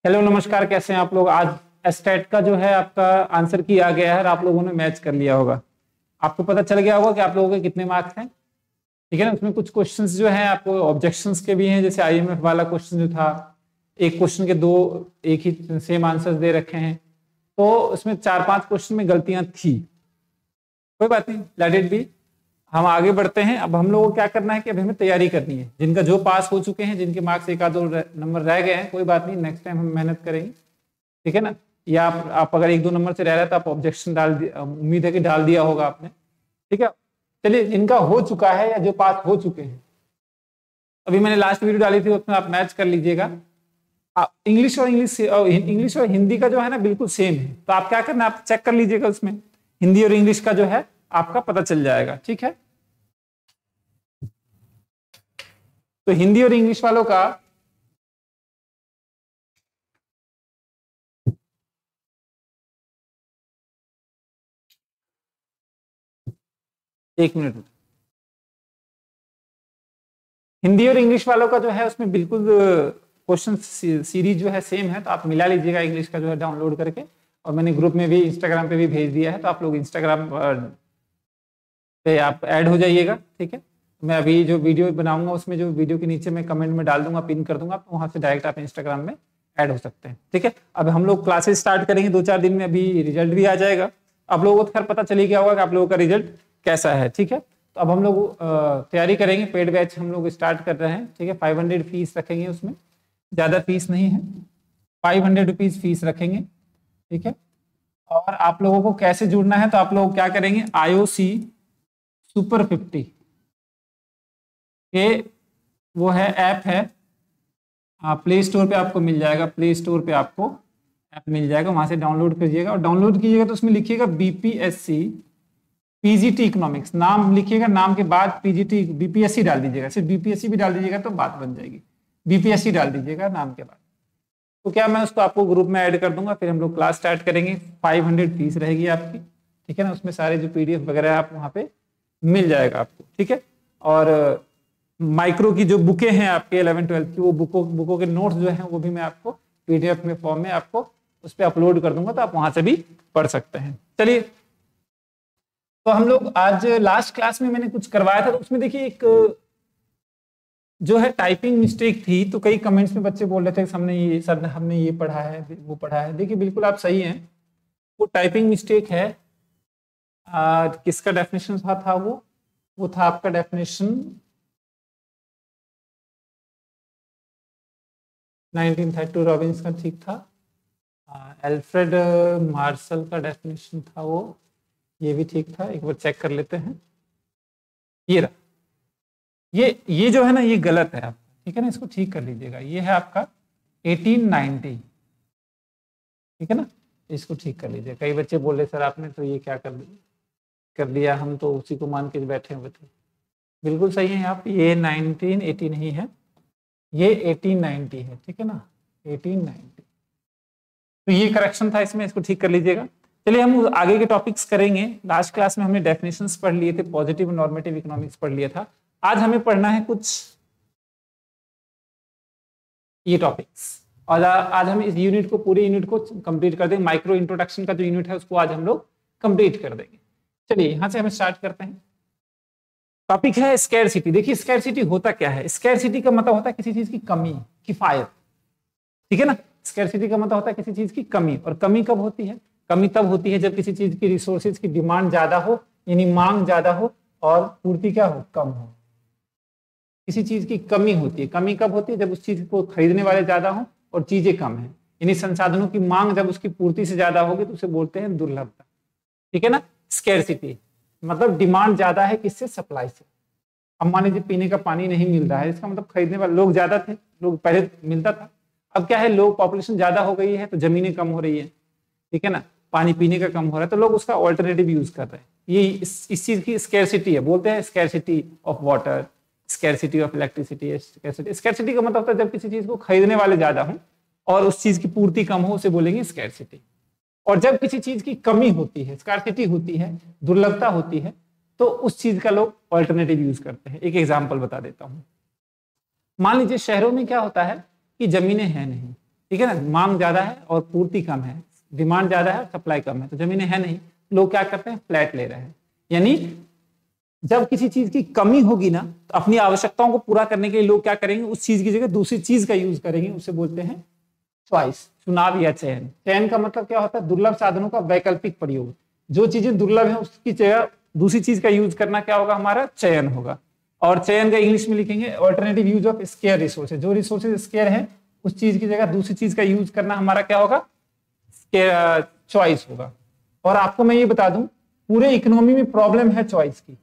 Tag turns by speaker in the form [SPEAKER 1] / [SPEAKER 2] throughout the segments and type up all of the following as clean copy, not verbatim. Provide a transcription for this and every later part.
[SPEAKER 1] Hello नमस्कार, कैसे हैं आप लोग। आज एस्टेट का जो है आपका आंसर किया गया है और आप लोगों ने मैच कर लिया होगा। आपको पता चल गया होगा कि आप लोगों के कितने मार्क्स हैं। ठीक है ना। उसमें कुछ क्वेश्चंस जो हैं आपको ऑब्जेक्शंस के भी हैं, जैसे आईएमएफ वाला क्वेश्चन जो था, एक क्वेश्चन के दो एक ही सेम आंसर्स दे रखे हैं, तो उसमें 4-5 क्वेश्चन में गलतियां थी। कोई बात नहीं, लेट इट बी। हम आगे बढ़ते हैं। अब हम लोगों को क्या करना है कि अभी हमें तैयारी करनी है। जिनका जो पास हो चुके हैं, जिनके मार्क्स एक आध दो नंबर रह गए हैं, कोई बात नहीं, नेक्स्ट टाइम हम मेहनत करेंगे। ठीक है ना। या आप अगर 1-2 नंबर से रह रहे हैं तो आप ऑब्जेक्शन डाल दिया, उम्मीद है कि डाल दिया होगा आपने। ठीक है। चलिए, जिनका हो चुका है या जो पास हो चुके हैं, अभी मैंने लास्ट वीडियो डाली थी, उसमें आप मैच कर लीजिएगा। इंग्लिश और हिंदी का जो है ना बिल्कुल सेम है, तो आप क्या करना, आप चेक कर लीजिएगा। उसमें हिंदी और इंग्लिश का जो है आपका पता चल जाएगा। ठीक है। तो हिंदी और इंग्लिश वालों का एक मिनट, हिंदी और इंग्लिश वालों का जो है उसमें बिल्कुल क्वेश्चन सीरीज जो है सेम है, तो आप मिला लीजिएगा इंग्लिश का जो है डाउनलोड करके। और मैंने ग्रुप में भी, इंस्टाग्राम पे भी भेज दिया है, तो आप लोग इंस्टाग्राम पे आप ऐड हो जाइएगा। ठीक है। मैं अभी जो वीडियो बनाऊंगा उसमें जो वीडियो के नीचे मैं कमेंट में डाल दूंगा, पिन कर दूंगा, तो वहां से डायरेक्ट आप इंस्टाग्राम में ऐड हो सकते हैं। ठीक है। अब हम लोग क्लासेस स्टार्ट करेंगे 2-4 दिन में, अभी रिजल्ट भी आ जाएगा। आप लोगों को खैर पता चल ही गया होगा कि आप लोगों का रिजल्ट कैसा है। ठीक है। तो अब हम लोग तैयारी करेंगे। पेड बैच हम लोग स्टार्ट कर रहे हैं। ठीक है। 500 फीस रखेंगे, उसमें ज़्यादा फीस नहीं है, 500 रुपीज़ फीस रखेंगे। ठीक है। और आप लोगों को कैसे जुड़ना है, तो आप लोग क्या करेंगे, IOC सुपर 50 के वो है, ऐप है, प्ले स्टोर पे आपको मिल जाएगा। प्ले स्टोर पे आपको ऐप मिल जाएगा, वहां से डाउनलोड कीजिएगा। और डाउनलोड कीजिएगा तो उसमें लिखिएगा BPSC PGT इकोनॉमिक्स, नाम लिखिएगा, नाम के बाद PGT BPSC डाल दीजिएगा। सिर्फ BPSC भी डाल दीजिएगा तो बात बन जाएगी। BPSC डाल दीजिएगा नाम के बाद। तो क्या मैं उसको आपको ग्रुप में ऐड कर दूंगा, फिर हम लोग क्लास स्टार्ट करेंगे। 500 फीस रहेगी आपकी। ठीक है ना। उसमें सारे जो PDF वगैरह आप वहाँ पे मिल जाएगा आपको। ठीक है। और माइक्रो की जो बुकें हैं आपके 11-12 की, वो बुकों के नोट्स जो हैं वो भी मैं आपको PDF में फॉर्म में आपको उस पर अपलोड कर दूंगा, तो आप वहां से भी पढ़ सकते हैं। चलिए, तो हम लोग आज लास्ट क्लास में मैंने कुछ करवाया था, तो उसमें देखिए एक जो है टाइपिंग मिस्टेक थी। तो कई कमेंट्स में बच्चे बोल रहे थे हमने ये पढ़ा है, वो पढ़ा है। देखिए, बिल्कुल आप सही हैं, वो टाइपिंग मिस्टेक है। किसका डेफिनेशन था वो था आपका डेफिनेशन 1932 रॉबिन्स का, ठीक था। एल्फ्रेड मार्शल का डेफिनेशन था वो, ये भी ठीक था। एक बार चेक कर लेते हैं। ये रहा, ये जो है ना, ये गलत है आपका। ठीक है ना, इसको ठीक कर लीजिएगा। ये है आपका 1890। ठीक है ना, इसको ठीक कर लीजिए। कई बच्चे बोले सर आपने तो ये क्या कर दिया, हम तो उसी को मान के बैठे हुए थे। बिल्कुल सही है आप, ये 1980 नहीं है, ये 1890 है। ठीक है ना, 1890। तो ये करेक्शन था इसमें, इसको ठीक कर लीजिएगा। चलिए, हम आगे के टॉपिक्स करेंगे। लास्ट क्लास में हमने डेफिनेशंस पढ़ लिए थे, पॉजिटिव और नॉर्मेटिव इकोनॉमिक्स पढ़ लिया था। आज हमें पढ़ना है कुछ ये टॉपिक्स, और आज हम इस यूनिट को, पूरे यूनिट को कंप्लीट कर देंगे। माइक्रो इंट्रोडक्शन का जो यूनिट है उसको आज हम लोग कंप्लीट कर देंगे। चलिए, यहां से हम स्टार्ट करते हैं। टॉपिक है स्कैरसिटी। देखिए, स्कैरसिटी होता क्या है। स्कैरसिटी का मतलब होता है किसी चीज की कमी, किफायत। ठीक है ना। स्कैरसिटी का मतलब होता है किसी चीज की कमी। और कमी कब होती है? कमी तब होती है जब किसी चीज की रिसोर्सेज की डिमांड ज्यादा हो, यानी मांग ज्यादा हो, और पूर्ति क्या हो, कम हो। किसी चीज की कमी होती है। कमी कब होती है? जब उस चीज को खरीदने वाले ज्यादा हो और चीजें कम है, यानी संसाधनों की मांग जब उसकी पूर्ति से ज्यादा होगी तो उसे बोलते हैं दुर्लभता। ठीक है ना। स्कैरसिटी मतलब डिमांड ज्यादा है, किससे? सप्लाई से। अब मान लीजिए पीने का पानी नहीं मिल रहा है, इसका मतलब खरीदने वाले लोग ज्यादा थे, लोग पहले मिलता था। अब क्या है, लोग पॉपुलेशन ज्यादा हो गई है तो जमीनें कम हो रही है। ठीक है ना, पानी पीने का कम हो रहा है, तो लोग उसका ऑल्टरनेटिव यूज कर रहे हैं। ये इस चीज की स्कैरसिटी है। बोलते हैं scarcity of water, scarcity of electricity. Scarcity का मतलब होता है जब किसी चीज को खरीदने वाले ज्यादा हो और उस चीज की पूर्ति कम हो, उसे बोलेंगे स्कैरसिटी। और जब किसी चीज की कमी होती है, स्कार्सिटी होती है, दुर्लभता होती है, तो उस चीज का लोग ऑल्टरनेटिव यूज करते हैं। एक एग्जांपल बता देता हूं। मान लीजिए शहरों में क्या होता है कि जमीनें हैं नहीं। ठीक है ना, मांग ज्यादा है और पूर्ति कम है, डिमांड ज्यादा है, सप्लाई कम है, तो जमीनें है नहीं, लोग क्या करते हैं, फ्लैट ले रहे हैं। यानी जब किसी चीज की कमी होगी ना, तो अपनी आवश्यकताओं को पूरा करने के लिए लोग क्या करेंगे, उस चीज की जगह दूसरी चीज का यूज करेंगे, उसे बोलते हैं चॉइस, चुनाव या चयन। चयन का मतलब क्या होता है, दुर्लभ साधनों का वैकल्पिक प्रयोग। जो चीजें दुर्लभ है उसकी जगह दूसरी चीज का यूज करना क्या होगा, हमारा चयन होगा। और चयन का इंग्लिश में लिखेंगे alternative use of square resources. जो रिसोर्सेज स्केयर है उस चीज की जगह दूसरी चीज का यूज करना हमारा क्या होगा, चॉइस होगा। और आपको मैं ये बता दूं, पूरे इकोनॉमी में प्रॉब्लम है चॉइस की।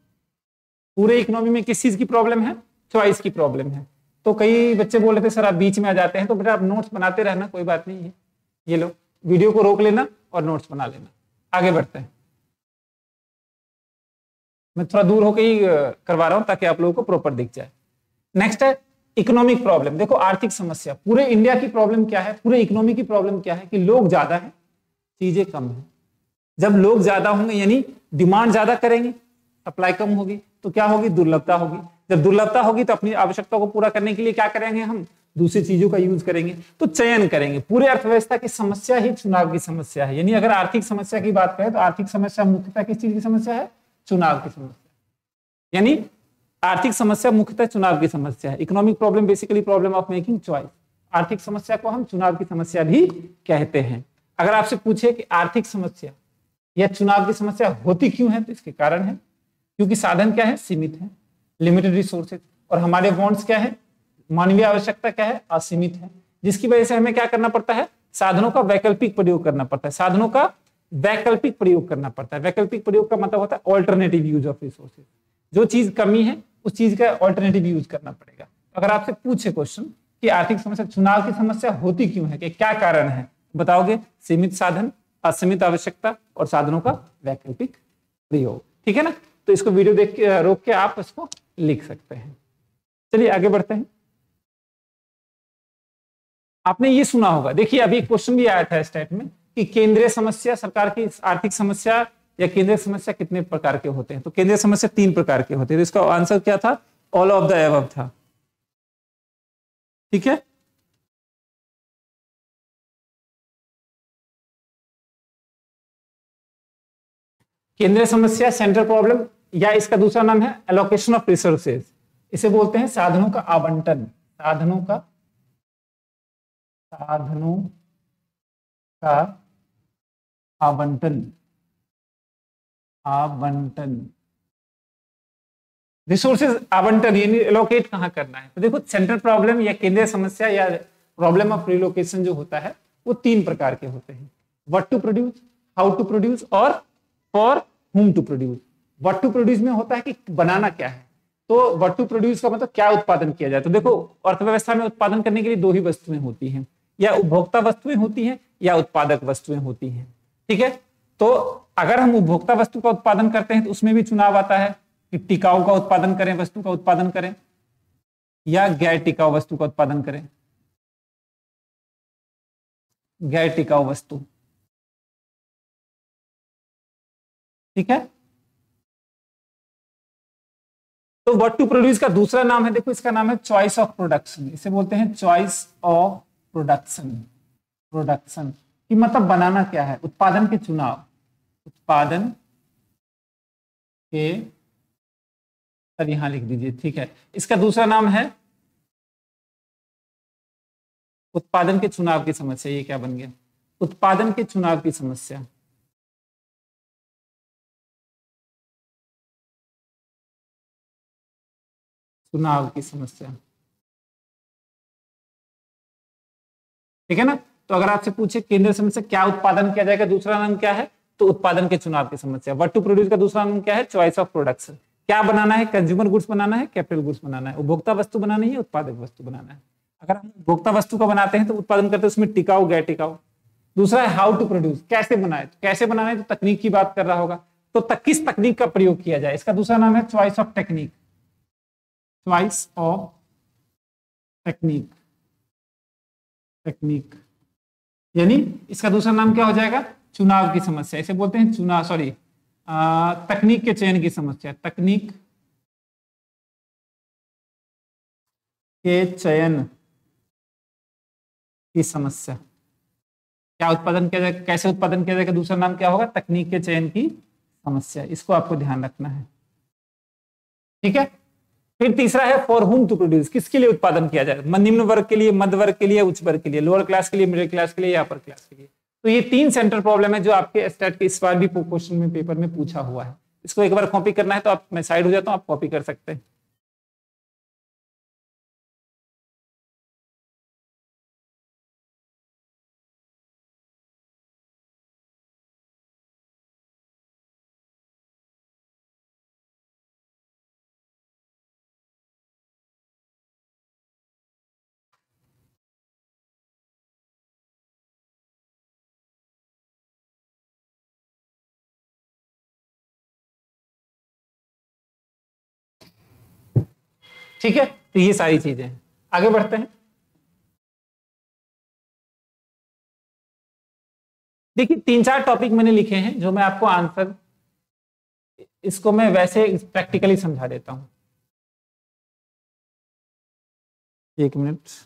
[SPEAKER 1] पूरे इकोनॉमी में किस चीज की प्रॉब्लम है, चॉइस की प्रॉब्लम है। तो कई बच्चे बोल रहे थे सर आप बीच में आ जाते हैं, तो बेटा आप नोट्स बनाते रहना, कोई बात नहीं है। ये लो वीडियो को रोक लेना और नोट्स बना लेना। आगे बढ़ते हैं, मैं थोड़ा दूर होकर ही करवा रहा हूं ताकि आप लोगों को प्रॉपर दिख जाए। नेक्स्ट है इकोनॉमिक प्रॉब्लम। देखो आर्थिक समस्या, पूरे इंडिया की प्रॉब्लम क्या है, पूरे इकोनॉमी की प्रॉब्लम क्या है कि लोग ज्यादा है, चीजें कम है। जब लोग ज्यादा होंगे यानी डिमांड ज्यादा करेंगे, सप्लाई कम होगी, तो क्या होगी, दुर्लभता होगी। जब दुर्लभता होगी तो अपनी आवश्यकता को पूरा करने के लिए क्या करेंगे, हम दूसरी चीजों का यूज करेंगे, तो चयन करेंगे। पूरे अर्थव्यवस्था की समस्या ही चुनाव की समस्या है। यानी अगर आर्थिक समस्या की बात करें तो आर्थिक समस्या मुख्यतः किस चीज की समस्या है, चुनाव की समस्या। यानी आर्थिक समस्या मुख्यतः चुनाव की समस्या है। Economic problem basically problem of making choice. आर्थिक समस्या को हम चुनाव की समस्या भी कहते हैं। अगर आपसे पूछे कि आर्थिक समस्या या चुनाव की समस्या होती क्यों है, तो इसके कारण है क्योंकि साधन क्या है, सीमित है, लिमिटेड रिसोर्सेज, और हमारे वांट्स क्या है, मानवीय आवश्यकता क्या है, असीमित है, जिसकी वजह से हमें क्या करना पड़ता है, साधनों का वैकल्पिक प्रयोग करना पड़ता है। साधनों का वैकल्पिक प्रयोग करना पड़ता है। वैकल्पिक प्रयोग का मतलब होता है ऑल्टरनेटिव यूज ऑफ रिसोर्सेज। जो चीज कमी है उस चीज का ऑल्टरनेटिव यूज करना पड़ेगा। अगर आपसे पूछे क्वेश्चन कि आर्थिक समस्या, चुनाव की समस्या होती क्यों है, कि क्या कारण है, बताओगे सीमित साधन, असीमित आवश्यकता और साधनों का वैकल्पिक प्रयोग। ठीक है ना, तो इसको वीडियो देख के रोक के आप इसको लिख सकते हैं। चलिए आगे बढ़ते हैं। आपने ये सुना होगा, देखिए अभी क्वेश्चन भी आया था स्टेट में कि केंद्रीय समस्या, सरकार की आर्थिक समस्या या केंद्रीय समस्या कितने प्रकार के होते हैं। तो केंद्रीय समस्या 3 प्रकार के होते हैं। तो इसका आंसर क्या था, ऑल ऑफ द अबव था। ठीक है, केंद्रीय समस्या सेंट्रल प्रॉब्लम, या इसका दूसरा नाम है एलोकेशन ऑफ रिसोर्सेज। इसे बोलते हैं साधनों का आवंटन। साधनों का आवंटन, रिसोर्सेज आवंटन यानी एलोकेट कहां करना है। तो देखो सेंट्रल प्रॉब्लम या केंद्रीय समस्या या प्रॉब्लम ऑफ रिलोकेशन जो होता है वो 3 प्रकार के होते हैं, what to produce, how to produce और for whom to produce. What to produce में होता है कि बनाना क्या है, तो व्हाट टू प्रोड्यूस का मतलब क्या उत्पादन किया जाए। तो देखो अर्थव्यवस्था में उत्पादन करने के लिए 2 ही वस्तुएं होती हैं, या उपभोक्ता वस्तुएं होती हैं या उत्पादक वस्तुएं होती हैं। ठीक है, तो अगर हम उपभोक्ता वस्तु का उत्पादन करते हैं तो उसमें भी चुनाव आता है कि टिकाऊ का उत्पादन करें, वस्तु का उत्पादन करें, या गैर टिकाऊ वस्तु का उत्पादन करें। गैर टिकाऊ वस्तु, ठीक है। तो व्हाट टू प्रोड्यूस का दूसरा नाम है, देखो इसका नाम है चॉइस ऑफ प्रोडक्शन। इसे बोलते हैं चॉइस ऑफ प्रोडक्शन। प्रोडक्शन की मतलब बनाना क्या है, उत्पादन के चुनाव, उत्पादन के, सर यहां लिख दीजिए, ठीक है। इसका दूसरा नाम है उत्पादन के चुनाव की समस्या। ये क्या बन गया, उत्पादन के चुनाव की समस्या। चुनाव की समस्या, ठीक है ना। तो अगर आपसे पूछे केंद्रीय समस्या क्या उत्पादन किया जाएगा, दूसरा नाम क्या है, तो उत्पादन के चुनाव की समस्या। व्हाट टू प्रोड्यूस का दूसरा नाम क्या है, चॉइस ऑफ प्रोडक्शन। क्या बनाना है, कंज्यूमर गुड्स बनाना है, कैपिटल गुड्स बनाना है, उपभोक्ता वस्तु बनानी है, उत्पादक वस्तु बनाना है। अगर हम उपभोक्ता वस्तु का बनाते हैं तो उत्पादन करते हैं उसमें टिकाऊ गैर टिकाऊ। दूसरा है हाउ टू प्रोड्यूस, कैसे बनाए, तो कैसे बनाना है तो तकनीक की बात कर रहा होगा, तो किस तकनीक का प्रयोग किया जाए। इसका दूसरा नाम है choice of technique. Choice of technique, technique यानी इसका दूसरा नाम क्या हो जाएगा, चुनाव की समस्या। इसे बोलते हैं चुनाव, सॉरी तकनीक के चयन की समस्या। तकनीक के चयन की समस्या। क्या उत्पादन किया जाएगा, कैसे उत्पादन किया जाएगा, दूसरा नाम क्या होगा, तकनीक के चयन की समस्या। इसको आपको ध्यान रखना है, ठीक है। फिर तीसरा है फॉर हुम टू प्रोड्यूस, किसके लिए उत्पादन किया जाए, निम्न वर्ग के लिए, मध्य वर्ग के लिए, उच्च वर्ग के लिए, लोअर क्लास के लिए, मिडिल क्लास के लिए या अपर क्लास के लिए। तो ये 3 सेंट्रल प्रॉब्लम है जो आपके स्टैट के इस बार भी क्वेश्चन में पेपर में पूछा हुआ है। इसको एक बार कॉपी करना है तो आप, मैं साइड हो जाता हूं, आप कॉपी कर सकते हैं। ठीक है, तो ये सारी चीजें हैं। आगे बढ़ते हैं। देखिए 3-4 टॉपिक मैंने लिखे हैं जो मैं आपको आंसर, इसको मैं वैसे प्रैक्टिकली समझा देता हूं। 1 मिनट।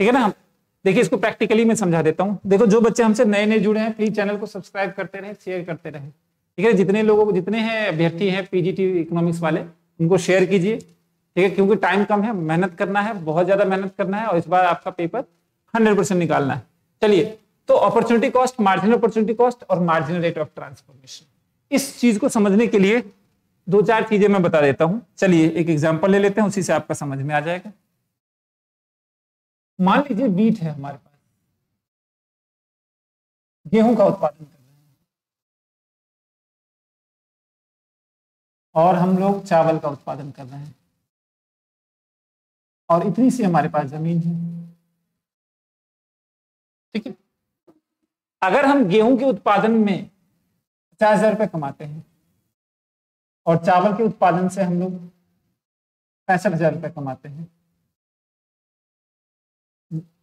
[SPEAKER 1] ठीक है ना। देखिए इसको प्रैक्टिकली मैं समझा देता हूं। देखो जो बच्चे हमसे नए नए जुड़े हैं, प्लीज चैनल को सब्सक्राइब करते रहे, शेयर करते रहे, ठीक है। जितने लोगों को, जितने हैं अभ्यर्थी हैं पीजीटी इकोनॉमिक्स वाले, उनको शेयर कीजिए, ठीक है। क्योंकि टाइम कम है, मेहनत करना है, बहुत ज्यादा मेहनत करना है, और इस बार आपका पेपर 100% निकालना है। चलिए, तो opportunity cost, marginal opportunity cost और मार्जिनल रेट ऑफ ट्रांसफॉर्मेशन, इस चीज को समझने के लिए 2-4 चीजें मैं बता देता हूं। चलिए एक एग्जाम्पल ले लेते हैं, उसी से आपका समझ में आ जाएगा। मान लीजिए बीट है हमारे पास, गेहूं का उत्पादन कर रहे हैं, और हम लोग चावल का उत्पादन कर रहे हैं, और इतनी सी हमारे पास जमीन है, ठीक है। अगर हम गेहूं के उत्पादन में 50,000 रुपये कमाते हैं, और चावल के उत्पादन से हम लोग 65,000 रुपये कमाते हैं,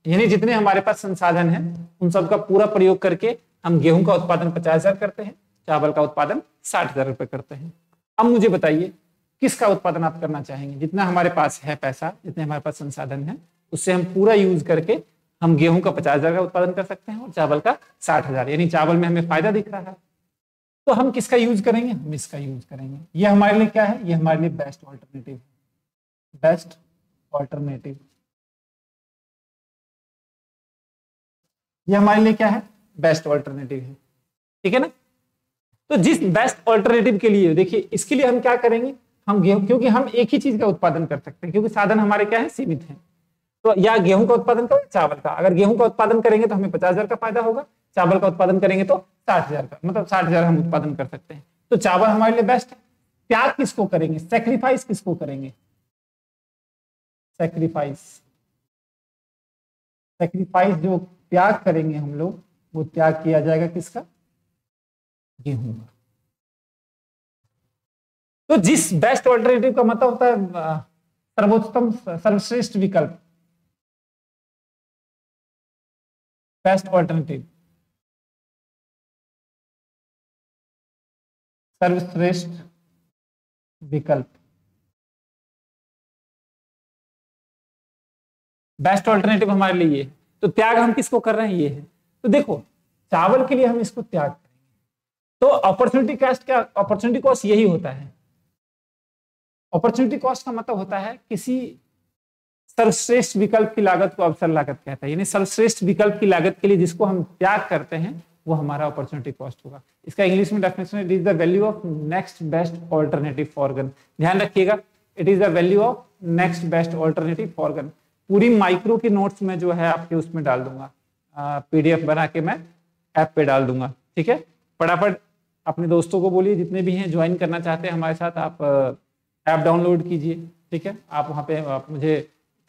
[SPEAKER 1] यानी जितने हमारे पास संसाधन हैं उन सब का पूरा प्रयोग करके हम गेहूं का उत्पादन 50,000 करते हैं, चावल का उत्पादन 60,000 रुपये करते हैं। अब मुझे बताइए किसका उत्पादन आप करना चाहेंगे। जितना हमारे पास है पैसा, जितने हमारे पास संसाधन है, उससे हम पूरा यूज करके हम गेहूं का 50,000 का उत्पादन कर सकते हैं और चावल का 60,000, यानी चावल में हमें फायदा दिख रहा है। तो हम किसका यूज करेंगे, हम इसका यूज करेंगे। ये हमारे लिए क्या है, ये हमारे लिए बेस्ट ऑल्टरनेटिव, बेस्ट ऑल्टरनेटिव। ये हमारे लिए क्या है, बेस्ट ऑल्टरनेटिव है, ठीक है ना। तो जिस बेस्ट ऑल्टरनेटिव के लिए, देखिए इसके लिए हम क्या करेंगे, हम गेहूं, क्योंकि हम एक ही चीज का उत्पादन कर सकते हैं, क्योंकि साधन हमारे क्या है, सीमित है। तो या गेहूं का उत्पादन करो, चावल का। अगर गेहूं का उत्पादन करेंगे तो हमें 50,000 का फायदा होगा, चावल का उत्पादन करेंगे तो 60,000 का, मतलब 60,000 हम उत्पादन कर सकते हैं। तो चावल हमारे लिए बेस्ट है। त्याग किसको करेंगे, सेक्रीफाइस किसको करेंगे, सेक्रीफाइस, सेक्रीफाइस जो त्याग करेंगे हम लोग, वो त्याग किया जाएगा किसका, गेहूं का। तो जिस बेस्ट ऑल्टरनेटिव का मतलब होता है सर्वोत्तम, सर्वश्रेष्ठ विकल्प, बेस्ट ऑल्टरनेटिव, सर्वश्रेष्ठ विकल्प, बेस्ट ऑल्टरनेटिव हमारे लिए ये है। तो त्याग हम किसको कर रहे हैं, ये है। तो देखो चावल के लिए हम इसको त्याग करेंगे। तो अपॉर्चुनिटी कॉस्ट क्या, अपॉर्चुनिटी कॉस्ट यही होता है। अपॉर्चुनिटी कॉस्ट का मतलब होता है किसी सर्वश्रेष्ठ विकल्प की लागत को अवसर लागत कहता है, यानी सर्वश्रेष्ठ विकल्प की लागत के लिए जिसको हम त्याग करते हैं वो हमारा अपॉर्चुनिटी कॉस्ट होगा। इसका इंग्लिश में डेफिनेशन है, it is the value of next best alternative for gun. ध्यान रखिएगा, it is the value of next best alternative for gun. पूरी माइक्रो की नोट्स में जो है आपके उसमें डाल दूंगा, पीडीएफ बना के मैं ऐप पे डाल दूंगा, ठीक है। फटाफट अपने दोस्तों को बोलिए, जितने भी हैं ज्वाइन करना चाहते हैं हमारे साथ, आप ऐप डाउनलोड कीजिए, ठीक है। आप वहाँ पे आप मुझे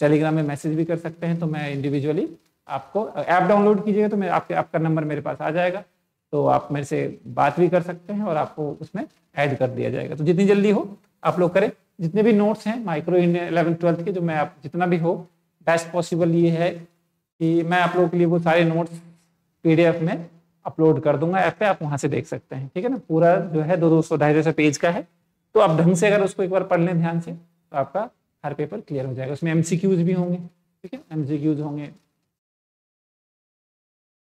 [SPEAKER 1] टेलीग्राम में मैसेज भी कर सकते हैं, तो मैं इंडिविजुअली आपको, ऐप डाउनलोड कीजिएगा तो मैं आपका नंबर मेरे पास आ जाएगा, तो आप मेरे से बात भी कर सकते हैं और आपको उसमें ऐड कर दिया जाएगा। तो जितनी जल्दी हो आप लोग करें। जितने भी नोट्स हैं माइक्रो 11th-12th के, जो मैं आप जितना भी हो, बेस्ट पॉसिबल ये है कि मैं आप लोगों के लिए वो सारे नोट्स PDF में अपलोड कर दूंगा ऐप पे, आप वहां से देख सकते हैं। ठीक है ना, पूरा जो है 200 250 पेज का है, तो आप ढंग से अगर उसको एक बार पढ़ लें ध्यान से तो आपका हर पेपर क्लियर हो जाएगा। उसमें MCQs भी होंगे, ठीक है, MCQs होंगे,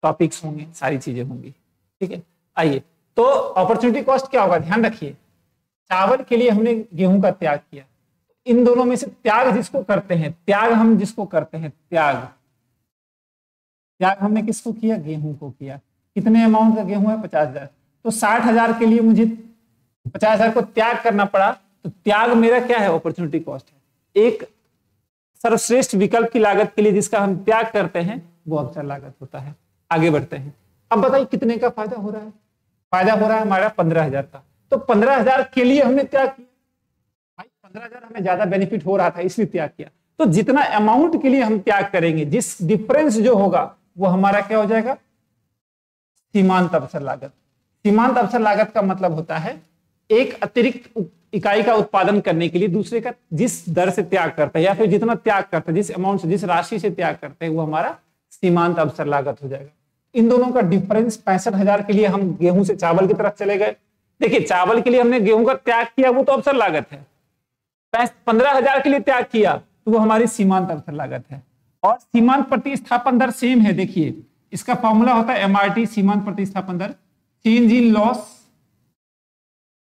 [SPEAKER 1] टॉपिक्स होंगे, सारी चीजें होंगी। ठीक है, आइए, तो अपॉर्चुनिटी कॉस्ट क्या होगा, ध्यान रखिए। चावल के लिए हमने गेहूं का त्याग किया, इन दोनों में से त्याग जिसको करते हैं, त्याग हम जिसको करते हैं, त्याग हमने किसको किया, गेहूं को किया। कितने अमाउंट का गेहूं है, 50,000, तो 60,000 के लिए मुझे 50,000 को त्याग करना पड़ा, तो त्याग मेरा क्या है, अपॉर्चुनिटी कॉस्ट है। एक सर्वश्रेष्ठ विकल्प की लागत के लिए जिसका हम त्याग करते हैं वो अवसर लागत होता है। आगे बढ़ते हैं, अब बताइए कितने का फायदा हो रहा है, फायदा हो रहा है हमारा 15,000 का, तो 15,000 के लिए हमने त्याग किया, भाई 15,000 हमें ज्यादा बेनिफिट हो रहा था इसलिए त्याग किया। तो जितना अमाउंट के लिए हम त्याग करेंगे, जिस डिफरेंस जो होगा वो हमारा क्या हो जाएगा, सीमांत अवसर लागत। सीमांत अवसर लागत का मतलब होता है एक अतिरिक्त इकाई का उत्पादन करने के लिए दूसरे का जिस दर से त्याग करता है, या फिर जितना त्याग करता है, जिस अमाउंट से, जिस राशि से त्याग करते हैं, वो हमारा सीमांत अवसर लागत हो जाएगा। इन दोनों का डिफरेंस 65,000 के लिए हम गेहूं से चावल की तरफ चले गए। देखिए, चावल के लिए हमने गेहूं का त्याग किया, वो तो अवसर लागत है। 15,000 के लिए त्याग किया तो वो हमारी सीमांत अवसर लागत है। और सीमांत प्रतिस्थापन दर सेम है, देखिए इसका फॉर्मूला होता है MRT, सीमांत प्रतिस्थापन दर, change in loss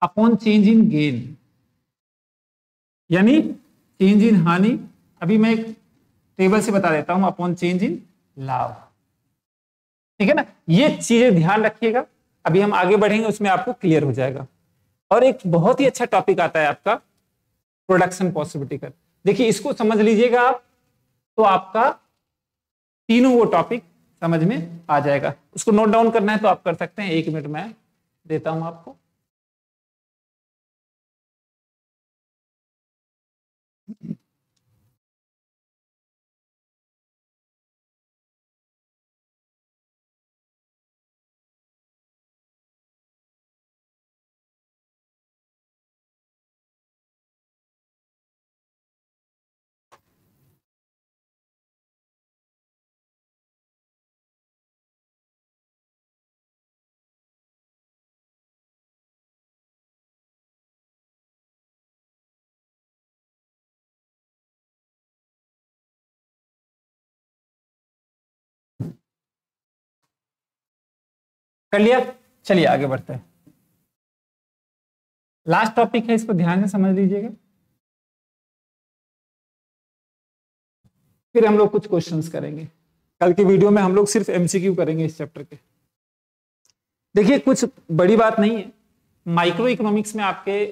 [SPEAKER 1] upon change in gain, यानी चेंज इन हानि, अभी मैं एक टेबल से बता देता हूं, अपॉन चेंज इन लाभ। ठीक है ना, ये चीजें ध्यान रखिएगा, अभी हम आगे बढ़ेंगे उसमें आपको क्लियर हो जाएगा। और एक बहुत ही अच्छा टॉपिक आता है आपका प्रोडक्शन पॉसिबिलिटी का, देखिए इसको समझ लीजिएगा आप, तो आपका तीनों वो टॉपिक समझ में आ जाएगा। उसको नोट डाउन करना है तो आप कर सकते हैं, 1 मिनट में देता हूं आपको। कर लिया, चलिए आगे बढ़ते हैं। लास्ट टॉपिक है, इसको ध्यान से समझ लीजिएगा, फिर हम लोग कुछ क्वेश्चंस करेंगे। कल की वीडियो में हम लोग सिर्फ MCQ करेंगे इस चैप्टर के। देखिए कुछ बड़ी बात नहीं है, माइक्रो इकोनॉमिक्स में आपके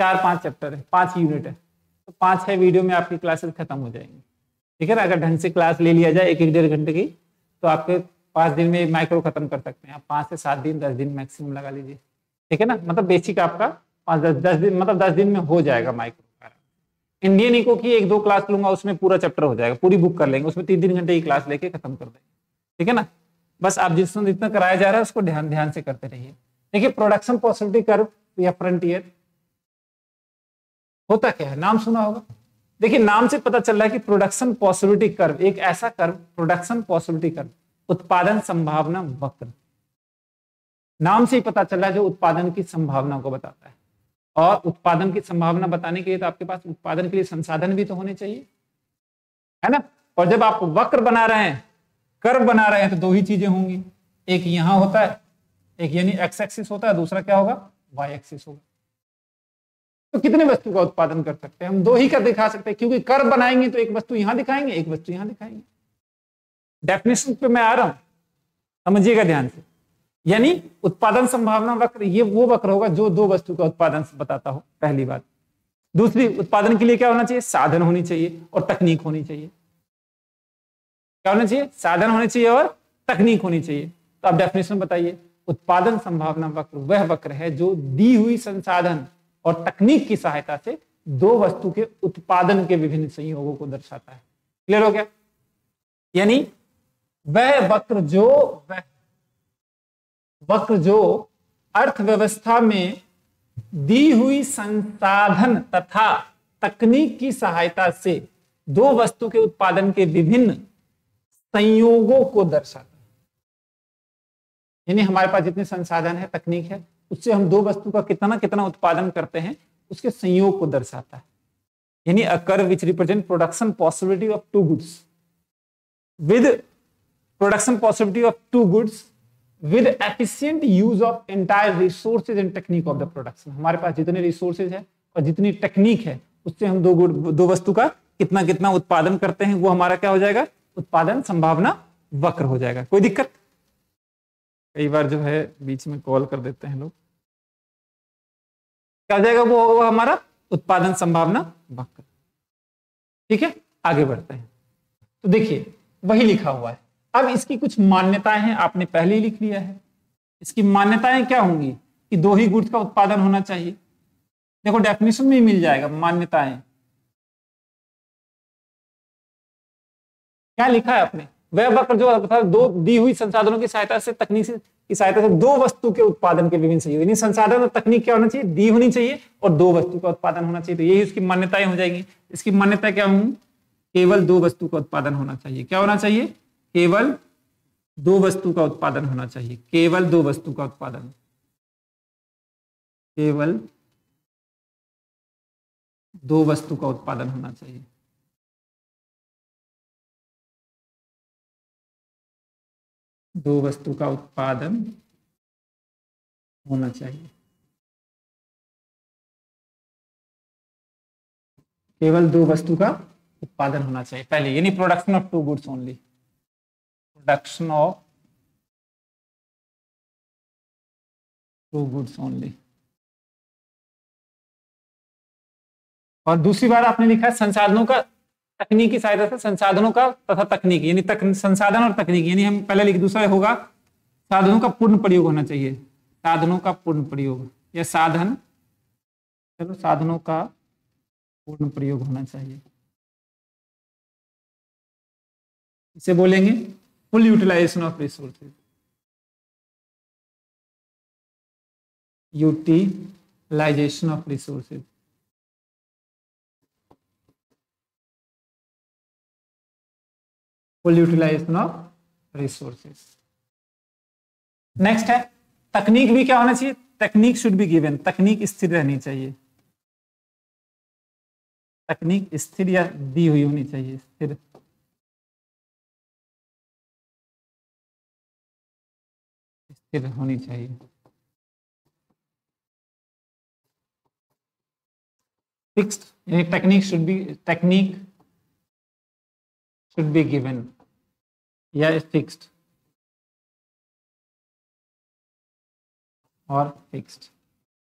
[SPEAKER 1] 4-5 चैप्टर है, 5 यूनिट है, तो 5-6 वीडियो में आपकी क्लासेस खत्म हो जाएंगी। ठीक है ना, अगर ढंग से क्लास ले लिया जाए 1-1 डेढ़ घंटे की, तो आपके 5 दिन में माइक्रो खत्म कर सकते हैं आप, 5 से 7 दिन 10 दिन मैक्सिमम लगा लीजिए। ठीक है ना, मतलब बेसिक आपका 5-10 दिन, मतलब 10 दिन में हो जाएगा माइक्रो। इंडियन इको की 1-2 क्लास लूंगा, उसमें पूरा चैप्टर हो जाएगा, पूरी बुक कर लेंगे, उसमें 3-3 घंटे की क्लास लेके खत्म कर देंगे। ठीक है ना, बस आप जितना कराया जा रहा है उसको ध्यान से करते रहिए। देखिए प्रोडक्शन पॉसिबिलिटी कर्व या फ्रंटियर होता क्या है, नाम सुना होगा। देखिए नाम से पता चल रहा है कि प्रोडक्शन पॉसिबिलिटी कर्व एक ऐसा कर्व, प्रोडक्शन पॉसिबिलिटी कर्व, उत्पादन संभावना वक्र, नाम से ही पता चल रहा है, जो उत्पादन की संभावना को बताता है। और उत्पादन की संभावना बताने के लिए तो आपके पास उत्पादन के लिए संसाधन भी तो होने चाहिए, है ना। और जब आप वक्र बना रहे हैं, कर्व बना रहे हैं, तो 2 ही चीजें होंगी, एक यहां होता है, एक यानी एक्स एक्सिस होता है, दूसरा क्या होगा, वाई एक्सिस होगा। तो कितने वस्तु का उत्पादन कर सकते हैं हम, 2 ही का दिखा सकते हैं, क्योंकि कर्व बनाएंगे तो एक वस्तु यहां दिखाएंगे, एक वस्तु यहां दिखाएंगे। डेफिनेशन पे मैं आ रहा हूं, समझिएगा ध्यान से। यानी उत्पादन संभावना वक्र ये वो वक्र होगा जो 2 वस्तु का उत्पादन बताता हो, पहली बात। दूसरी, उत्पादन के लिए क्या होना चाहिए, साधन होनी चाहिए और तकनीक होनी चाहिए। क्या होना चाहिए, साधन होने चाहिए और तकनीक होनी चाहिए। तो आप डेफिनेशन बताइए। उत्पादन संभावना वक्र वह वक्र है जो दी हुई संसाधन और तकनीक की सहायता से 2 वस्तु के उत्पादन के विभिन्न संयोगों को दर्शाता है। क्लियर हो गया। यानी वह वक्र जो अर्थव्यवस्था में दी हुई संसाधन तथा तकनीक की सहायता से 2 वस्तु के उत्पादन के विभिन्न संयोगों को दर्शाता है। यानी हमारे पास जितने संसाधन है, तकनीक है, उससे हम दो वस्तु का कितना कितना उत्पादन करते हैं, उसके संयोग को दर्शाता है। यानी a curve which represent production possibility of two goods with production possibility of two goods with efficient use of entire resources and technique of the production. हमारे पास जितने रिसोर्सेज है और जितनी टेक्निक है, उससे हम दो वस्तु का कितना कितना उत्पादन करते हैं, वो हमारा क्या हो जाएगा, उत्पादन संभावना वक्र हो जाएगा। कोई दिक्कत? कई बार जो है बीच में कॉल कर देते हैं लोग, क्या हो जाएगा, वो हमारा उत्पादन संभावना वक्र। ठीक है, आगे बढ़ते हैं। तो देखिए वही लिखा हुआ है। अब इसकी कुछ मान्यताएं हैं, आपने पहले ही लिख लिया है। इसकी मान्यताएं क्या होंगी कि दो ही गुड्स का उत्पादन होना चाहिए। देखो डेफिनेशन में ही मिल जाएगा मान्यताएं। क्या लिखा है आपने, वह वक्र जो दो दी हुई संसाधनों की सहायता से, तकनीक की सहायता से दो वस्तु के उत्पादन के विभिन्न सहयोग। यानी संसाधन और तकनीक क्या होना चाहिए, दी होनी चाहिए और दो वस्तु का उत्पादन होना चाहिए। तो यही उसकी मान्यताएं हो जाएंगी। इसकी मान्यता क्या होंगी, केवल दो वस्तु का उत्पादन होना चाहिए। क्या होना चाहिए, केवल दो वस्तु का उत्पादन होना चाहिए। केवल दो वस्तु का उत्पादन, केवल दो वस्तु का उत्पादन होना चाहिए। दो वस्तु का उत्पादन होना चाहिए, केवल दो वस्तु का उत्पादन होना चाहिए पहले। यानी production of two goods only, production of two goods only. और दूसरी बार आपने लिखा है संसाधनों का, तकनीक की सहायता से संसाधनों का तथा तकनीक, यानी संसाधन और तकनीक, यानी हम पहले लिख, दूसरा होगा साधनों का पूर्ण प्रयोग होना चाहिए। साधनों का पूर्ण प्रयोग या साधन, चलो साधनों का पूर्ण प्रयोग होना चाहिए। इसे बोलेंगे full utilization of resources, utilization of resources. Full utilization of resources. Next है तकनीक भी क्या होना चाहिए, तकनीक शुड बी गिवन, तकनीक स्थिर रहनी चाहिए। तकनीक स्थिर या दी हुई होनी चाहिए, स्थिर। स्थिर होनी चाहिए। फिक्स्ड, यानी टेक्निक शुड बी गिवन या फिक्स्ड और फिक्स्ड,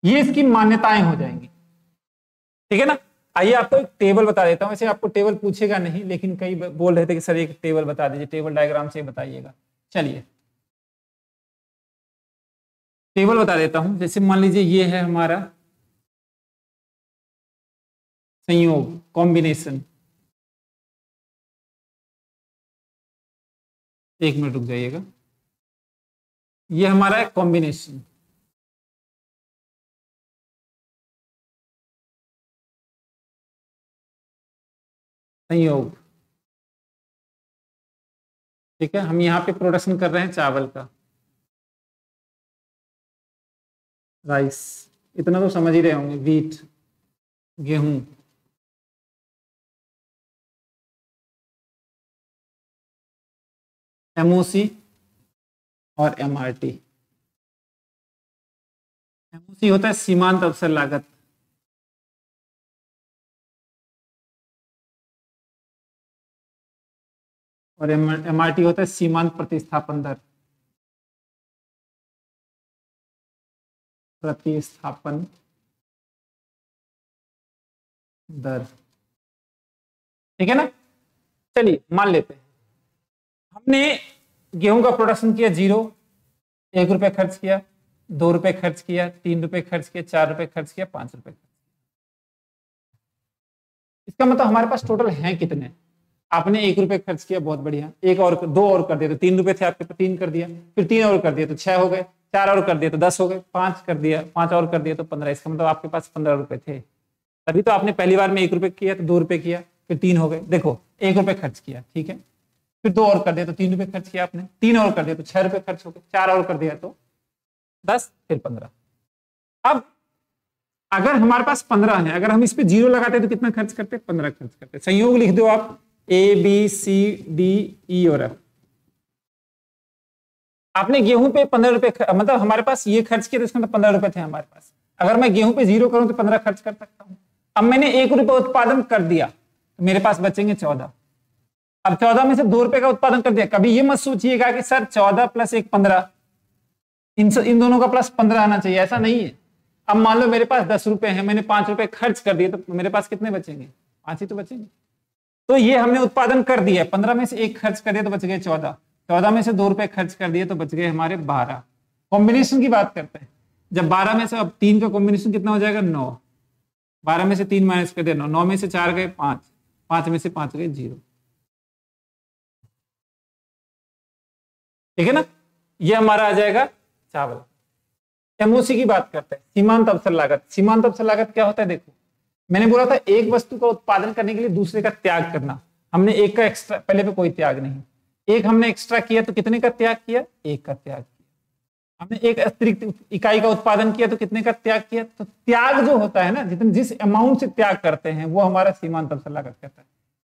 [SPEAKER 1] ये इसकी मान्यताएं हो जाएंगी। ठीक है ना। आइए आपको एक टेबल बता देता हूं। वैसे आपको टेबल पूछेगा नहीं, लेकिन कई बोल रहे थे कि सर एक टेबल बता दीजिए, टेबल डायग्राम से बताइएगा। चलिए टेबल बता देता हूं। जैसे मान लीजिए ये है हमारा संयोग, कॉम्बिनेशन। एक मिनट रुक जाइएगा। ये हमारा है कॉम्बिनेशन, संयोग। ठीक है, हम यहां पे प्रोडक्शन कर रहे हैं चावल का, राइस, इतना तो समझ ही रहे होंगे, व्हीट, गेहूं। एमओसी और एमआरटी। एमओसी होता है सीमांत अवसर लागत, और एमआरटी होता है सीमांत प्रतिस्थापन दर, प्रतिस्थापन दर। ठीक है ना। चलिए मान लेते हैं हमने गेहूं का प्रोडक्शन किया 0, 1 रुपए खर्च किया, 2 रुपए खर्च किया, 3 रुपए खर्च किया, 4 रुपए खर्च किया, 5 रुपए खर्च किया। इसका मतलब हमारे पास टोटल हैं कितने। आपने 1 रुपए खर्च किया, बहुत बढ़िया, 1 और 2 और कर दिया तो 3 रुपए थे आपके, तो 3 कर दिया, फिर 3 और कर दिया तो 6 हो गए, 4 और कर दिया तो 10 हो गए, 5 कर दिया, 5 और कर दिया तो 15। इसका मतलब आपके पास 15 रुपए थे। तभी तो आपने पहली बार में 1 रुपए किया तो 2 रुपए किया, फिर 3 हो गए। देखो 1 रुपए खर्च किया, ठीक है, फिर 2 और कर दिया तो 3 रुपए खर्च किया आपने, 3 और कर दिया तो 6 रुपए खर्च हो गए, 4 और कर दिया तो 10, फिर 15। अब अगर हमारे पास 15 है, अगर हम इस पे 0 लगाते तो कितना खर्च करते? 15 खर्च करते। संयोग लिख दो आप, A B C D E और F। आपने गेहूं पे 15 रुपए, मतलब हमारे पास ये खर्च किया तो इसमें 15 रुपए थे हमारे पास। अगर मैं गेहूं पे 0 करूं तो 15 खर्च कर सकता हूं। अब मैंने 1 रुपए उत्पादन कर दिया तो मेरे पास बचेंगे 14। अब 14 में से 2 रुपए का उत्पादन कर दिया। कभी ये मत सोचिएगा कि सर 14 प्लस 1 15, इन दोनों का प्लस 15 आना चाहिए, ऐसा नहीं है। अब मान लो मेरे पास 10 रुपए हैं, मैंने 5 रुपए खर्च कर दिए तो मेरे पास कितने बचेंगे? 5 ही तो बचेंगे। तो ये हमने उत्पादन कर दिया, 15 में से 1 खर्च कर दिया तो बच गए 14, 14 में से 2 रुपए खर्च कर दिए तो बच गए हमारे 12। कॉम्बिनेशन की बात करते हैं, जब 12 में से अब 3 का कॉम्बिनेशन कितना हो जाएगा? 9। 12 में से 3 माइनस कर दिया 9, 9 में से 4 गए 5, 5 में से 5 गए 0। ठीक है ना? ये हमारा आ जाएगा चावल। एमओसी की बात करते हैं, सीमांत अवसर लागत। सीमांत अवसर लागत क्या होता है? देखो, मैंने बोला था एक वस्तु का उत्पादन करने के लिए दूसरे का त्याग करना। हमने एक का एक्स्ट्रा, पहले पे कोई त्याग नहीं, एक हमने एक्स्ट्रा किया तो कितने का त्याग किया? 1 का त्याग किया। हमने एक अतिरिक्त इकाई का उत्पादन किया तो कितने का त्याग किया? तो त्याग जो होता है ना, जिस अमाउंट से त्याग करते हैं वो हमारा सीमांत अवसर लागत कहता है।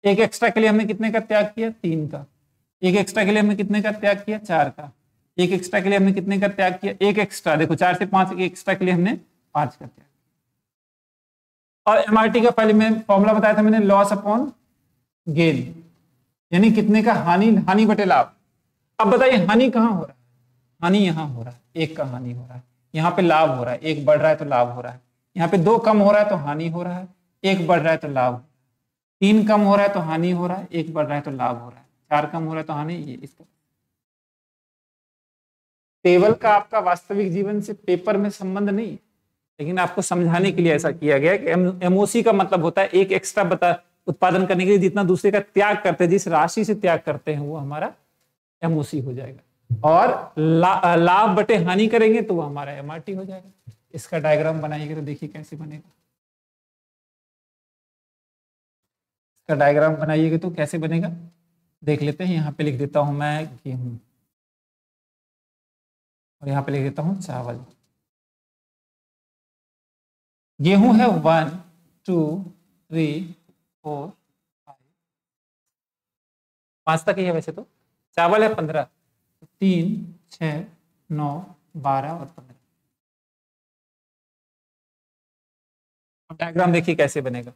[SPEAKER 1] एक एक्स्ट्रा के लिए हमने कितने का त्याग किया? 3 का। एक एक्स्ट्रा के लिए हमने कितने का त्याग किया? 4 का। एक एक्स्ट्रा के लिए हमने कितने का त्याग किया? एक एक्स्ट्रा, देखो 4 से 5, एक एक्स्ट्रा के लिए हमने 5 का त्याग। और एमआरटी का पहले मैं फॉर्मूला बताया था मैंने, लॉस अपॉन गेन, यानी कितने का हानि, हानि बटे लाभ। अब बताइए हानि कहां हो रहा है? हानि यहां हो रहा है, 1 का हानि हो रहा है। यहाँ पे लाभ हो रहा है, 1 बढ़ रहा है तो लाभ हो रहा है। यहाँ पे 2 कम हो रहा है तो हानि हो रहा है, 1 बढ़ रहा है तो लाभ। 3 कम हो रहा है तो हानि हो रहा है, 1 बढ़ रहा है तो लाभ हो रहा है। 4 कम हो रहा है तो हानि। ये इसका टेबल का आपका वास्तविक जीवन से पेपर में संबंध नहीं है, लेकिन आपको समझाने के लिए ऐसा किया गया कि एमओसी का मतलब होता है एक एक्स्ट्रा उत्पादन करने के लिए जितना दूसरे का त्याग करते हैं, जिस राशि से त्याग करते हैं वो हमारा एमओसी हो जाएगा। और लाभ बटे हानि करेंगे तो वो हमारा एमआरटी हो जाएगा। इसका डायग्राम बनाइएगा तो देखिए कैसे बनेगा। इसका डायग्राम बनाइएगा तो कैसे बनेगा देख लेते हैं। यहाँ पे लिख देता हूं मैं गेहूं, और यहाँ पे लिख देता हूं चावल। गेहूं है 1 2 3 4 5 तक ही है वैसे तो। चावल है 15, 3 6 9 12 और 15। अब डायग्राम देखिए कैसे बनेगा।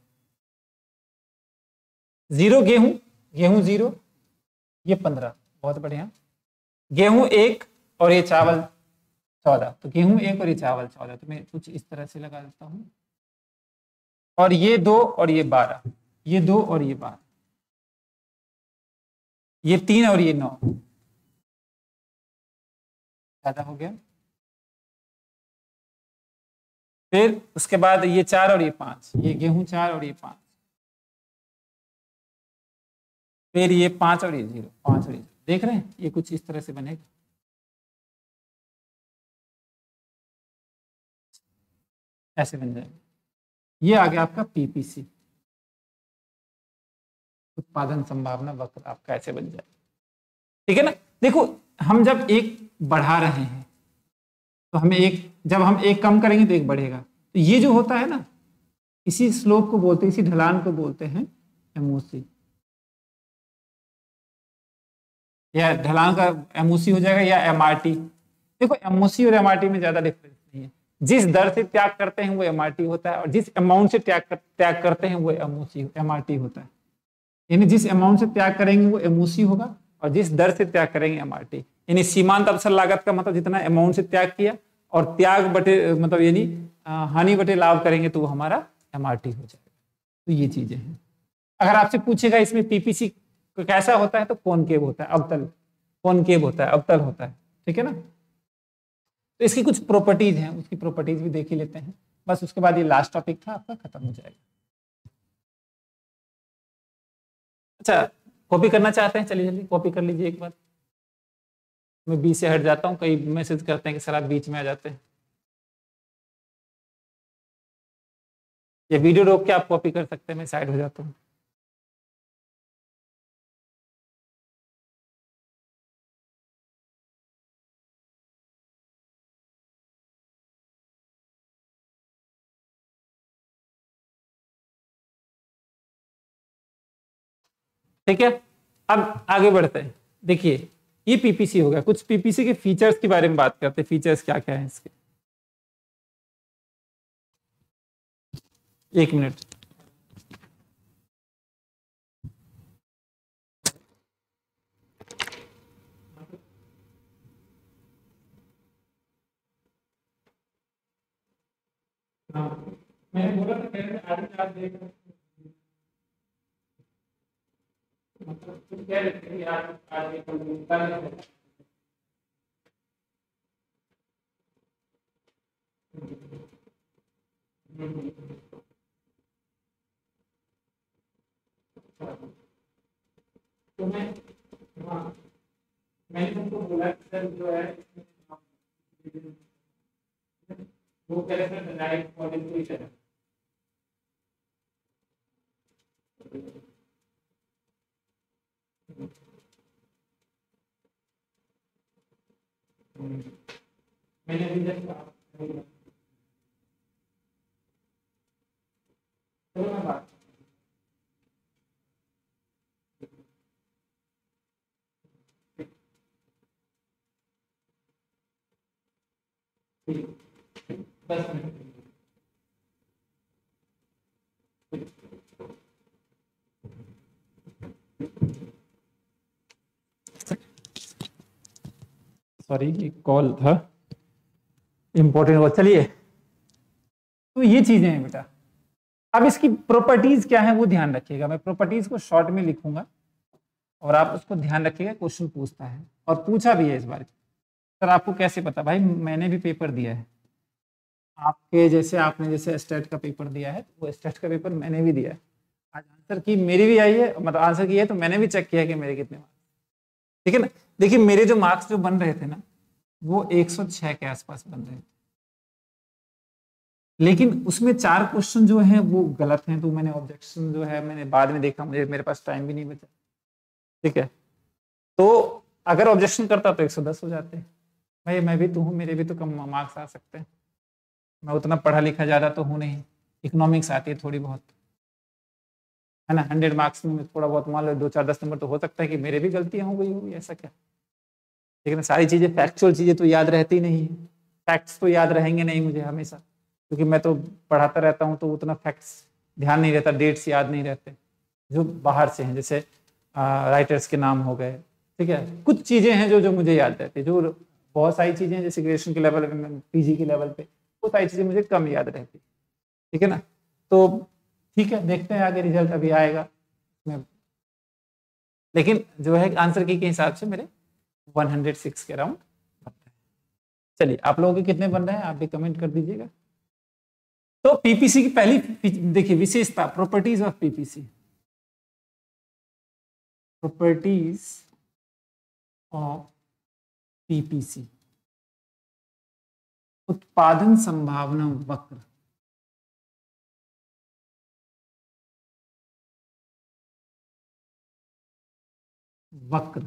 [SPEAKER 1] 0 गेहूं, गेहूं 0, ये 15, बहुत बढ़िया। गेहूं 1 और ये चावल 14, तो गेहूं 1 और ये चावल 14, तो मैं कुछ इस तरह से लगा देता हूं। और ये 2 और ये 12, ये 2 और ये 12, ये 3 और ये 9, ज्यादा हो गया। फिर उसके बाद ये 4 और ये 5, ये गेहूं 4 और ये 5, फिर ये 5 और ये 0, 5 और ये 0। देख रहे हैं ये कुछ इस तरह से बनेगा, ऐसे बन जाएगा। ये आ गया आपका पीपीसी, उत्पादन संभावना वक्र आपका ऐसे बन जाएगा। ठीक है ना? देखो हम जब एक बढ़ा रहे हैं तो हमें एक, जब हम एक कम करेंगे तो एक बढ़ेगा। तो ये जो होता है ना, इसी स्लोप को बोलते हैं, इसी ढलान को बोलते हैं एमओसी, या ढलान का एमओसी हो जाएगा, या एमआरटी। देखो एमओसी और एमआरटी में ज्यादा डिफरेंस नहीं है। जिस दर से त्याग करते हैं वो एमआरटी होता है, और जिस अमाउंट से त्याग करते हैं वो एमआरटी होता है। यानी जिस अमाउंट से त्याग करेंगे वो एमओसी होगा, और जिस दर से त्याग करेंगे एमआरटी। यानी सीमांत अवसर लागत का मतलब जितना अमाउंट से त्याग किया, और त्याग बटे मतलब यानी हानि बटे लाभ करेंगे तो वो हमारा एमआरटी हो जाएगा। तो ये चीजें हैं। अगर आपसे पूछेगा इसमें पीपीसी कैसा होता है, तो कॉनकेव होता है, अवतल, कॉनकेव होता है, अवतल होता है। ठीक है ना? तो इसकी कुछ प्रॉपर्टीज हैं, उसकी प्रॉपर्टीज भी देख ही लेते हैं बस। उसके बाद ये लास्ट टॉपिक था आपका, खत्म हो जाएगा। अच्छा, कॉपी करना चाहते हैं? चलिए जल्दी कॉपी कर लीजिए एक बार। मैं बीच से हट जाता हूँ, कई मैसेज करते हैं कि सर आप बीच में आ जाते हैं। ये वीडियो रोक के आप कॉपी कर सकते हैं, मैं साइड हो जाता हूँ। ठीक है, अब आगे बढ़ते हैं। देखिए ये पीपीसी हो गया, कुछ पीपीसी के फीचर्स के बारे में बात करते हैं। फीचर्स क्या क्या है इसके, एक मिनट। मैंने बोला था पहले आगे आप देख मतलब तुम कह रहे थे कि आज आगे कोई मिलता नहीं है। तो मैं हाँ मैंने तुमको बोला कि सर जो है वो कैसे डायरेक्ट पॉलिसी है। मैंने भी जब बात बस सॉरी कॉल था इम्पोर्टेंट कॉल। चलिए तो ये चीजें हैं बेटा। अब इसकी प्रॉपर्टीज क्या है वो ध्यान रखिएगा। मैं प्रॉपर्टीज को शॉर्ट में लिखूंगा और आप उसको ध्यान रखिएगा। क्वेश्चन पूछता है और पूछा भी है इस बार। सर आपको कैसे पता? भाई मैंने भी पेपर दिया है आपके जैसे, आपने जैसे स्टेट का पेपर दिया है, वो स्टेट का पेपर मैंने भी दिया है। आज आंसर की मेरी भी आई है, मतलब आंसर की है तो मैंने भी चेक किया कि मेरे कितने मार्क्स। ठीक है ना। देखिए मेरे जो मार्क्स जो बन रहे थे ना वो 106 के आसपास बन रहे थे, लेकिन उसमें 4 क्वेश्चन जो हैं वो गलत हैं। तो मैंने ऑब्जेक्शन जो है मैंने बाद में देखा, मुझे मेरे पास टाइम भी नहीं बचा। ठीक है, तो अगर ऑब्जेक्शन करता तो 110 हो जाते। भाई मैं भी तो हूँ, मेरे भी तो कम मार्क्स आ सकते हैं। मैं उतना पढ़ा लिखा ज़्यादा तो हूँ नहीं, इकोनॉमिक्स आती है थोड़ी बहुत, है ना। 100 मार्क्स में थोड़ा बहुत मान लो 2-4-10 नंबर तो हो सकता है कि मेरे भी गलतियाँ हो गई होगी, ऐसा क्या। लेकिन सारी चीज़ें फैक्चुअल चीज़ें तो याद रहती नहीं है, फैक्ट्स तो याद रहेंगे नहीं मुझे हमेशा, क्योंकि मैं तो पढ़ाता रहता हूँ तो उतना फैक्ट्स ध्यान नहीं रहता, डेट्स याद नहीं रहते जो बाहर से हैं, जैसे राइटर्स के नाम हो गए। ठीक है, कुछ चीज़ें हैं जो मुझे याद रहती है, जो बहुत सारी चीज़ें हैं जैसे ग्रेजुएशन के लेवल पे, पीजी के लेवल पे वो सारी चीज़ें मुझे कम याद रहती। ठीक है ना। तो ठीक है, देखते हैं आगे रिजल्ट अभी आएगा में। लेकिन जो है आंसर की के हिसाब से मेरे 106 के अराउंड बन रहे हैं। चलिए आप लोगों के कितने बन रहे हैं आप भी कमेंट कर दीजिएगा। तो पीपीसी की पहली देखिए विशेषता, properties of PPC. Properties of PPC, उत्पादन संभावना वक्र। वक्र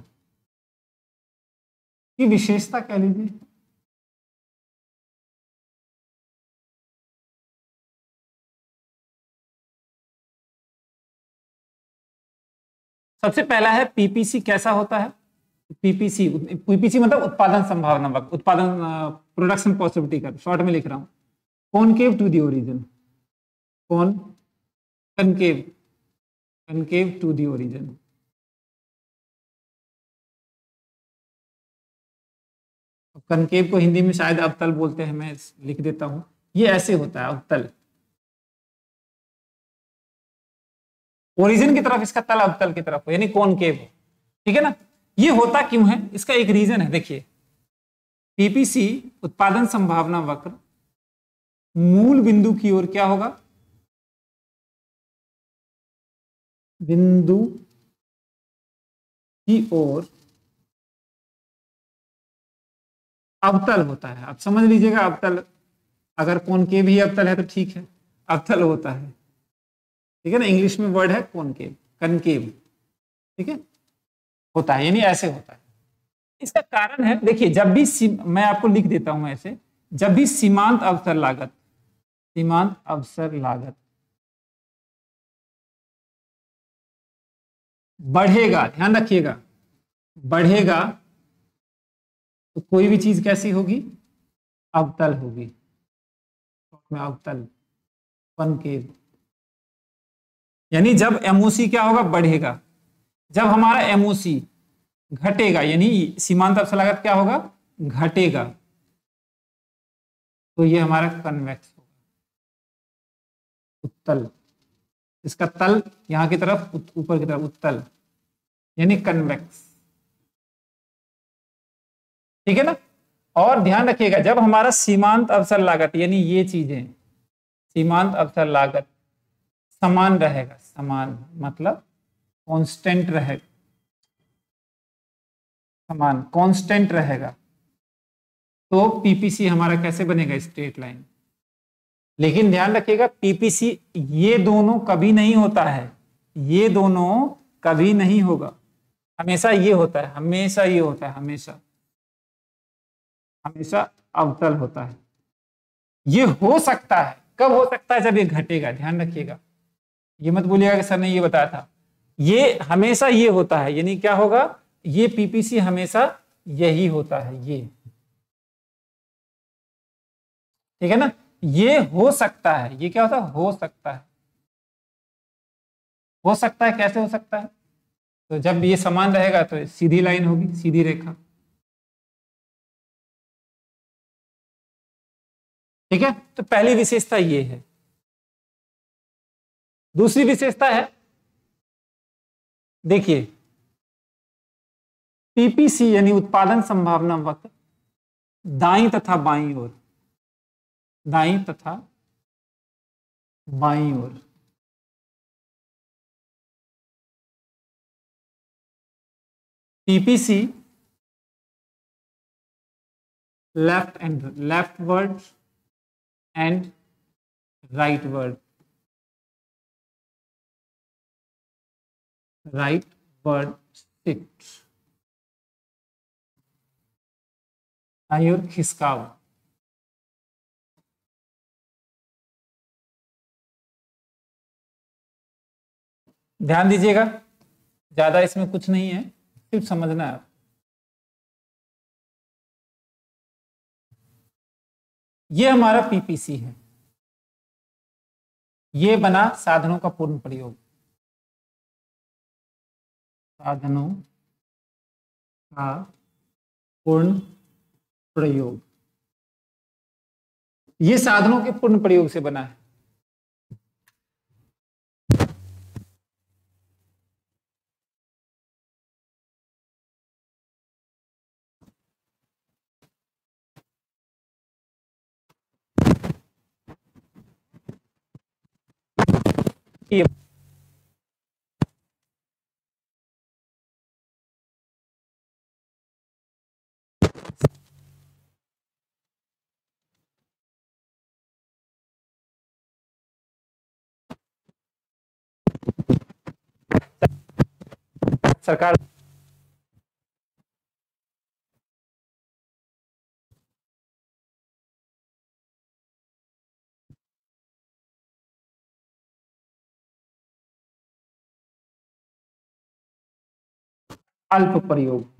[SPEAKER 1] की विशेषता कह लीजिए। सबसे पहला है पीपीसी कैसा होता है। पीपीसी, पीपीसी मतलब उत्पादन संभावना वक्र, उत्पादन प्रोडक्शन पॉसिबिलिटी का, शॉर्ट में लिख रहा हूं। कॉनकेव टू द ओरिजिन, कौन concave, concave to the origin. Concave को हिंदी में शायद अवतल बोलते हैं, मैं लिख देता हूं। ये ऐसे होता है अवतल, ओरिजिन की तरफ इसका तल अवतल की तरफ हो, यानी कॉनकेव हो। ठीक है ना। ये होता क्यों है, इसका एक रीजन है। देखिए पीपीसी उत्पादन संभावना वक्र मूल बिंदु की ओर क्या होगा, बिंदु की ओर अवतल होता है। आप समझ लीजिएगा अवतल, अगर कॉनकेव ही अवतल है तो ठीक है, अवतल होता है। ठीक है ना, इंग्लिश में वर्ड है कॉनकेव, कनकेव। ठीक है, होता है यानी ऐसे होता है। इसका कारण है, देखिए जब भी मैं आपको लिख देता हूं ऐसे, जब भी सीमांत अवसर लागत, सीमांत अवसर लागत बढ़ेगा, ध्यान रखिएगा, बढ़ेगा तो कोई भी चीज कैसी होगी, अवतल होगी, में अवतल, कॉनकेव। यानी जब एमओसी क्या होगा, बढ़ेगा, जब हमारा एमओसी घटेगा यानी सीमांत अवसर लागत क्या होगा, घटेगा, तो ये हमारा कन्वेक्स होगा, उत्तल, इसका तल यहां की तरफ, ऊपर की तरफ उत्तल, यानी कन्वेक्स। ठीक है ना। और ध्यान रखिएगा जब हमारा सीमांत अवसर लागत यानी ये चीजें, सीमांत अवसर लागत समान रहेगा, समान मतलब कांस्टेंट रहेगा, समान कांस्टेंट रहेगा, तो पीपीसी हमारा कैसे बनेगा, स्ट्रेट लाइन। लेकिन ध्यान रखिएगा पीपीसी ये दोनों कभी नहीं होता है, ये दोनों कभी नहीं होगा, हमेशा ये होता है, हमेशा ये होता है, हमेशा हमेशा अवतल होता है। ये हो सकता है, कब हो सकता है, जब ये घटेगा। ध्यान रखिएगा, ये मत बोलिएगा कि सर ने ये बताया था, ये हमेशा ये होता है, यानी क्या होगा, ये पीपीसी हमेशा यही होता है, ये। ठीक है ना। ये हो सकता है, ये क्या होता है, हो सकता है, हो सकता है, कैसे हो सकता है, तो जब ये समान रहेगा तो सीधी लाइन होगी, सीधी रेखा। ठीक है, तो पहली विशेषता ये है। दूसरी विशेषता है, देखिए पीपीसी यानी उत्पादन संभावना वक्र दाईं तथा बाईं ओर, दाईं तथा बाईं ओर, PPC leftward and rightward, rightward shift, दाईं ओर खिसकाव। ध्यान दीजिएगा, ज्यादा इसमें कुछ नहीं है, सिर्फ समझना है। ये हमारा पीपीसी है, ये बना साधनों का पूर्ण प्रयोग, साधनों का पूर्ण प्रयोग, ये साधनों के पूर्ण प्रयोग से बना है। ये सरकार अल्प प्रयोग,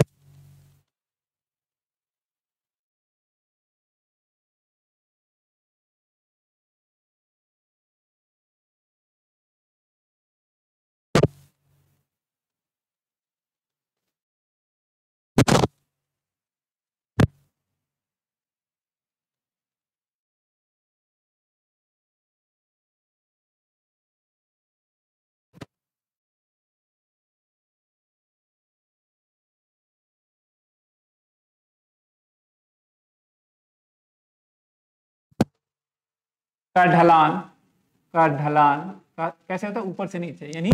[SPEAKER 1] का ढलान, का ढलान का कैसे होता है, ऊपर से नीचे, यानी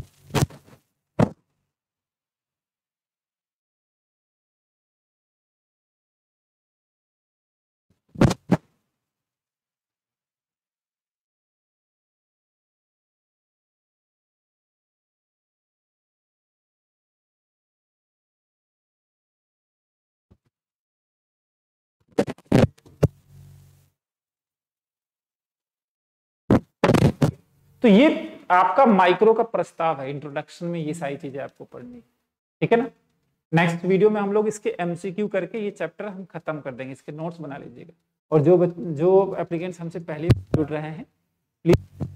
[SPEAKER 1] तो ये आपका माइक्रो का प्रस्ताव है, इंट्रोडक्शन में ये सारी चीजें आपको पढ़नी है, ठीक है ना। नेक्स्ट वीडियो में हम लोग इसके एमसीक्यू करके ये चैप्टर हम खत्म कर देंगे, इसके नोट्स बना लीजिएगा। और जो एप्लीकेंट्स हमसे पहले जुड़ रहे हैं प्लीज